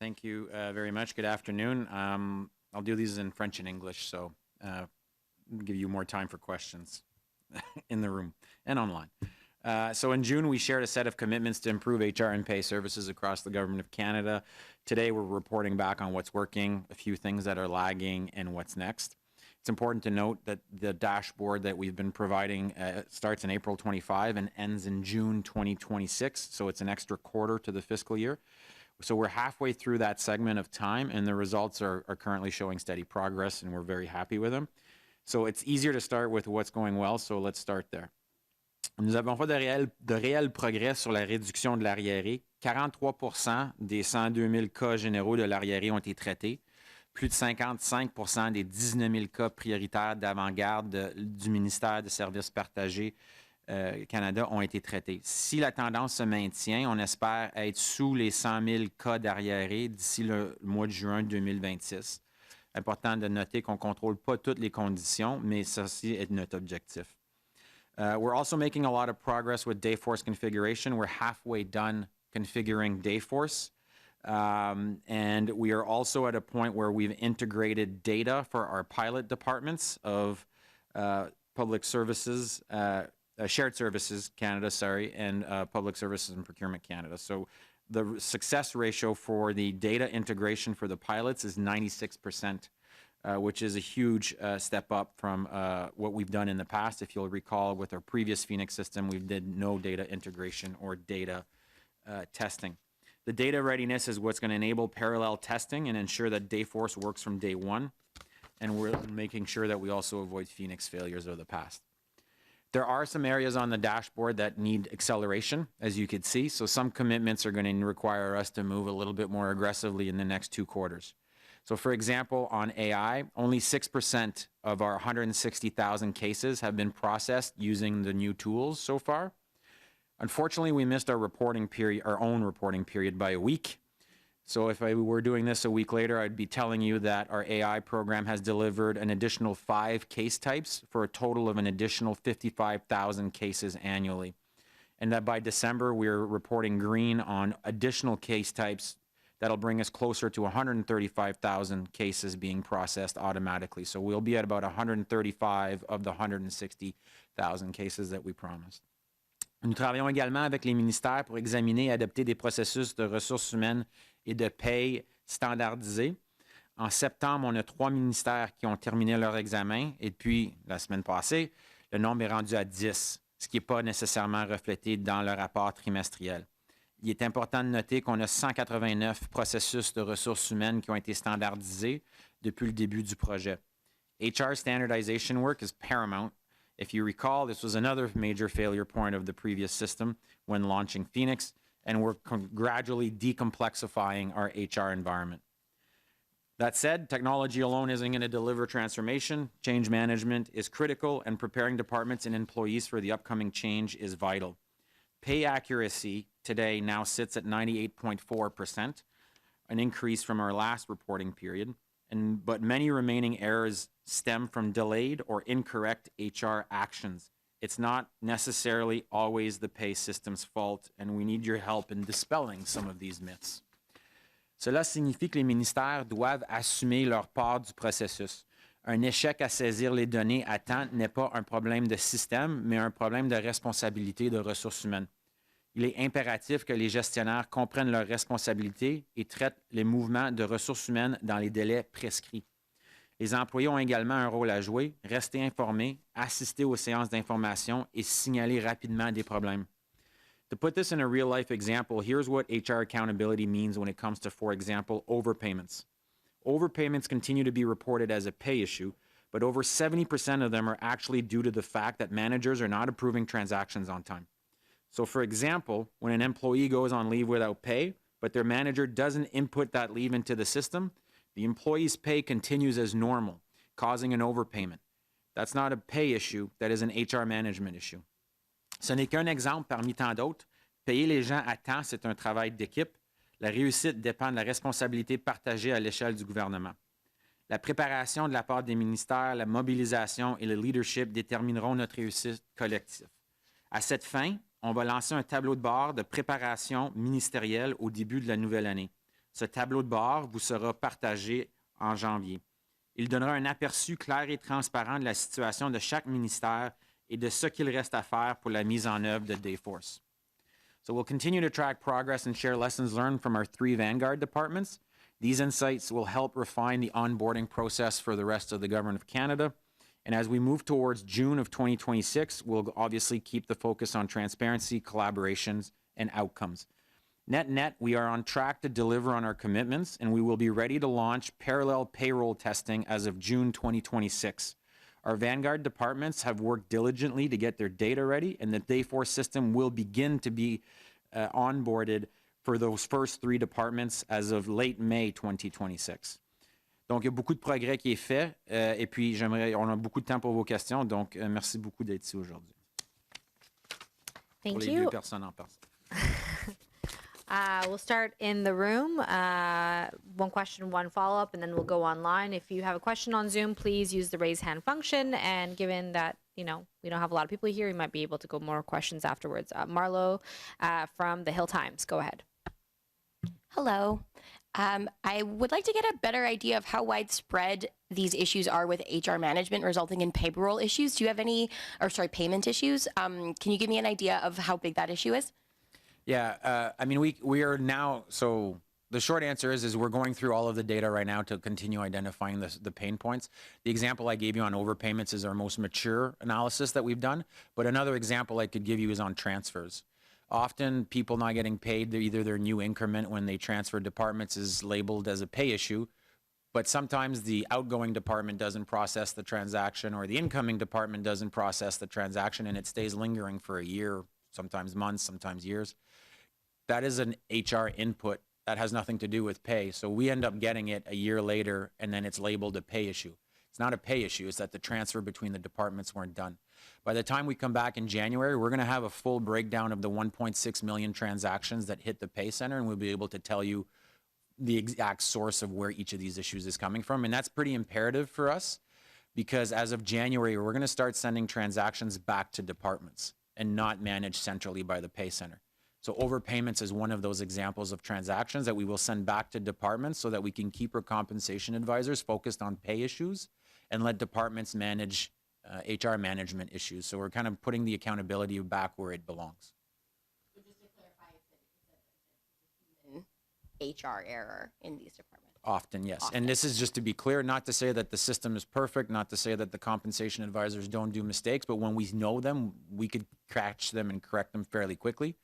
Thank you very much. Good afternoon. I'll do these in French and English, so give you more time for questions in the room and online. So in June, we shared a set of commitments to improve HR and pay services across the Government of Canada. Today, we're reporting back on what's working, a few things that are lagging, and what's next. It's important to note that the dashboard that we've been providing starts in April 25 and ends in June 2026, so it's an extra quarter to the fiscal year. So we're halfway through that segment of time, and the results are currently showing steady progress, and we're very happy with them. So it's easier to start with what's going well, so let's start there. Nous avons fait de réels progrès sur la réduction de l'arriéré. 43% des 102 000 cas généraux de l'arriéré ont été traités. Plus de 55% des 19 000 cas prioritaires d'avant-garde du ministère des Services partagés Canada ont été traités. Si la tendance se maintient, on espère être sous les 100 000 cas d'arriérés d'ici le mois de juin 2026. Important de noter qu'on ne contrôle pas toutes les conditions, mais ceci est notre objectif. We're also making a lot of progress with Dayforce configuration. We're halfway done configuring Dayforce. And we are also at a point where we've integrated data for our pilot departments of public services, Shared Services Canada, and Public Services and Procurement Canada. So the success ratio for the data integration for the pilots is 96%, which is a huge step up from what we've done in the past. If you'll recall, with our previous Phoenix system, we did no data integration or data testing. The data readiness is what's going to enable parallel testing and ensure that Dayforce works from day one. And we're making sure that we also avoid Phoenix failures of the past. There are some areas on the dashboard that need acceleration, as you could see. So some commitments are going to require us to move a little bit more aggressively in the next 2 quarters. So for example, on AI, only 6% of our 160,000 cases have been processed using the new tools so far. Unfortunately, we missed our reporting period, our own reporting period, by a week. So if I were doing this a week later, I'd be telling you that our AI program has delivered an additional 5 case types for a total of an additional 55,000 cases annually. And that by December, we're reporting green on additional case types that'll bring us closer to 135,000 cases being processed automatically. So we'll be at about 135 of the 160,000 cases that we promised. Nous travaillons également avec les ministères pour examiner et adopter des processus de ressources humaines et de paye standardisés. En septembre, on a 3 ministères qui ont terminé leur examen et depuis la semaine passée, le nombre est rendu à 10, ce qui n'est pas nécessairement reflété dans le rapport trimestriel. Il est important de noter qu'on a 189 processus de ressources humaines qui ont été standardisés depuis le début du projet. HR standardization work is paramount. If you recall, this was another major failure point of the previous system when launching Phoenix, and we're gradually decomplexifying our HR environment. That said, technology alone isn't going to deliver transformation. Change management is critical, and preparing departments and employees for the upcoming change is vital. Pay accuracy today now sits at 98.4%, an increase from our last reporting period. But many remaining errors stem from delayed or incorrect HR actions. It's not necessarily always the pay system's fault, and we need your help in dispelling some of these myths. Cela signifie que les ministères doivent assumer leur part du processus. Un échec à saisir les données à temps n'est pas un problème de système, mais un problème de responsabilité de ressources humaines. Il est impératif que les gestionnaires comprennent leurs responsabilités et traitent les mouvements de ressources humaines dans les délais prescrits. Les employés ont également un rôle à jouer, rester informés, assister aux séances d'information et signaler rapidement des problèmes. To put this in a real-life example, here's what HR accountability means when it comes to, for example, overpayments. Overpayments continue to be reported as a pay issue, but over 70% of them are actually due to the fact that managers are not approving transactions on time. So for example, when an employee goes on leave without pay, but their manager doesn't input that leave into the system, the employee's pay continues as normal, causing an overpayment. That's not a pay issue, that is an HR management issue. Ce n'est qu'un exemple parmi tant d'autres. Payer les gens à temps, c'est un travail d'équipe. La réussite dépend de la responsabilité partagée à l'échelle du gouvernement. La préparation de la part des ministères, la mobilisation et le leadership détermineront notre réussite collective. À cette fin, on va lancer un tableau de bord de préparation ministérielle au début de la nouvelle année. Ce tableau de bord vous sera partagé en janvier. Il donnera un aperçu clair et transparent de la situation de chaque ministère et de ce qu'il reste à faire pour la mise en œuvre de Dayforce. So we'll continue to track progress and share lessons learned from our 3 Vanguard departments. These insights will help refine the onboarding process for the rest of the Government of Canada. And as we move towards June of 2026, we'll obviously keep the focus on transparency, collaborations, and outcomes. Net, we are on track to deliver on our commitments, and we will be ready to launch parallel payroll testing as of June 2026. Our Vanguard departments have worked diligently to get their data ready, and the Dayforce system will begin to be onboarded for those first 3 departments as of late May 2026. Donc, il y a beaucoup de progrès qui est fait, et puis on a beaucoup de temps pour vos questions, donc merci beaucoup d'être ici aujourd'hui. Thank pour les you. 2 personnes en personne. We'll start in the room. One question, one follow-up, and then we'll go online. If you have a question on Zoom, please use the raise hand function. And given that, we don't have a lot of people here, we might be able to go more questions afterwards. Marlo from the Hill Times, go ahead. Hello. I would like to get a better idea of how widespread these issues are with HR management resulting in payroll issues. Do you have payment issues? Can you give me an idea of how big that issue is? Yeah, we are now, so the short answer is we're going through all of the data right now to continue identifying the pain points. The example I gave you on overpayments is our most mature analysis that we've done, but another example I could give you is on transfers. Often people not getting paid, either their new increment when they transfer departments is labeled as a pay issue, but sometimes the outgoing department doesn't process the transaction or the incoming department doesn't process the transaction and it stays lingering for a year, sometimes months, sometimes years. That is an HR input that has nothing to do with pay. So we end up getting it a year later and then it's labeled a pay issue. It's not a pay issue, it's that the transfer between the departments weren't done. By the time we come back in January, we're gonna have a full breakdown of the 1.6 million transactions that hit the pay center, and we'll be able to tell you the exact source of where each of these issues is coming from. And that's pretty imperative for us because as of January, we're gonna start sending transactions back to departments and not managed centrally by the pay center. So overpayments is one of those examples of transactions that we will send back to departments so that we can keep our compensation advisors focused on pay issues and let departments manage HR management issues. So we're kind of putting the accountability back where it belongs. So just to clarify, it's a human HR error in these departments. Often, yes. And this is just to be clear, not to say that the system is perfect, not to say that the compensation advisors don't do mistakes, but when we know them, we could catch them and correct them fairly quickly.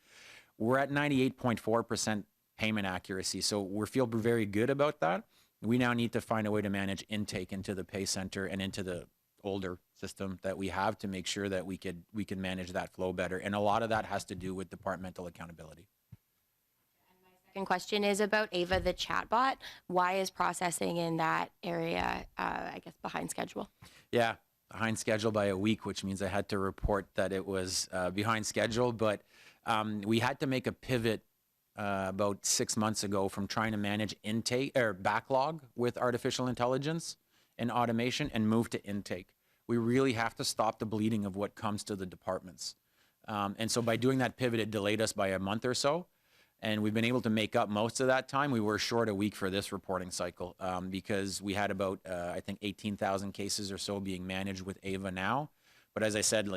We're at 98.4% payment accuracy, so we feel very good about that. We now need to find a way to manage intake into the pay center and into the older system that we have to make sure that we can manage that flow better. And a lot of that has to do with departmental accountability. And my second question is about Ava, the chatbot. Why is processing in that area, behind schedule? Yeah, behind schedule by a week, which means I had to report that it was behind schedule, but we had to make a pivot about 6 months ago from trying to manage intake or backlog with artificial intelligence and automation and move to intake. We really have to stop the bleeding of what comes to the departments. And so by doing that pivot, it delayed us by a month or so. And we've been able to make up most of that time. We were short a week for this reporting cycle because we had about, 18,000 cases or so being managed with Ava now. But as I said,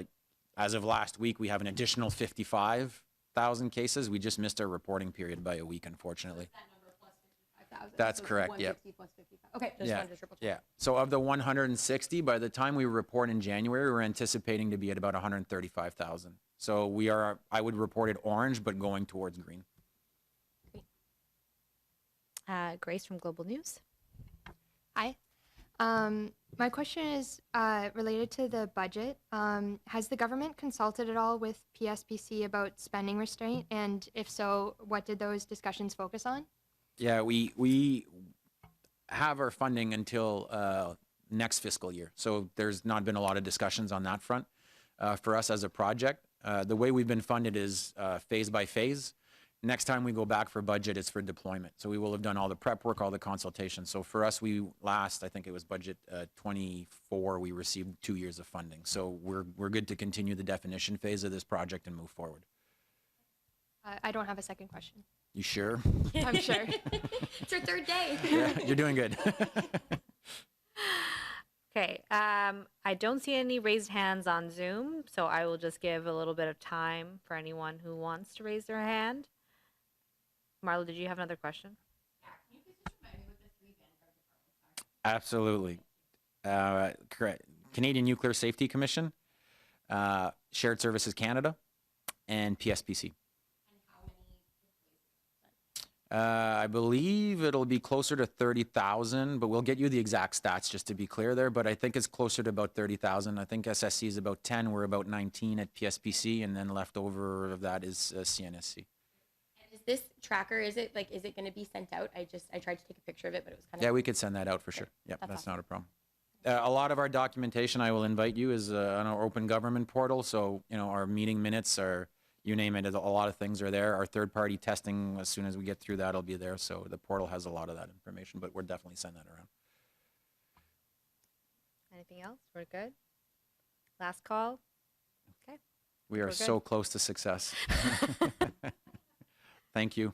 as of last week, we have an additional 55,000 cases. We just missed our reporting period by a week, unfortunately. That number plus 55,000. That's correct, yeah. 160 plus 55. Okay, just Yeah, wanted to triple check. yeah. So of the 160, by the time we report in January, we're anticipating to be at about 135,000. So I would report it orange, but going towards green. Grace from Global News. Hi. My question is related to the budget. Has the government consulted at all with PSPC about spending restraint? And if so, what did those discussions focus on? Yeah, we have our funding until next fiscal year. So there's not been a lot of discussions on that front for us as a project. The way we've been funded is phase by phase. Next time we go back for budget, it's for deployment. So we will have done all the prep work, all the consultation. So for us, I think it was budget 24, we received 2 years of funding. So we're good to continue the definition phase of this project and move forward. I don't have a second question. You sure? I'm sure. It's your third day. Yeah, you're doing good. Okay. I don't see any raised hands on Zoom, so I will just give a little bit of time for anyone who wants to raise their hand. Marla, did you have another question? Absolutely. Correct. Canadian Nuclear Safety Commission, Shared Services Canada, and PSPC. I believe it'll be closer to 30,000, but we'll get you the exact stats just to be clear there. But I think it's closer to about 30,000. I think SSC is about 10. We're about 19 at PSPC, and then left over of that is CNSC. And is this tracker, is it going to be sent out? I tried to take a picture of it, but it was kind of. Yeah, we could send that out for sure. Yeah, That's that's awesome. not a problem. A lot of our documentation, I will invite you, is on our open government portal. So, our meeting minutes are, you name it, a lot of things are there. Our third-party testing, as soon as we get through that, will be there. So the portal has a lot of that information, but we're definitely sending that around. Anything else? We're good. Last call. Okay. We are We're good. so close to success. Thank you.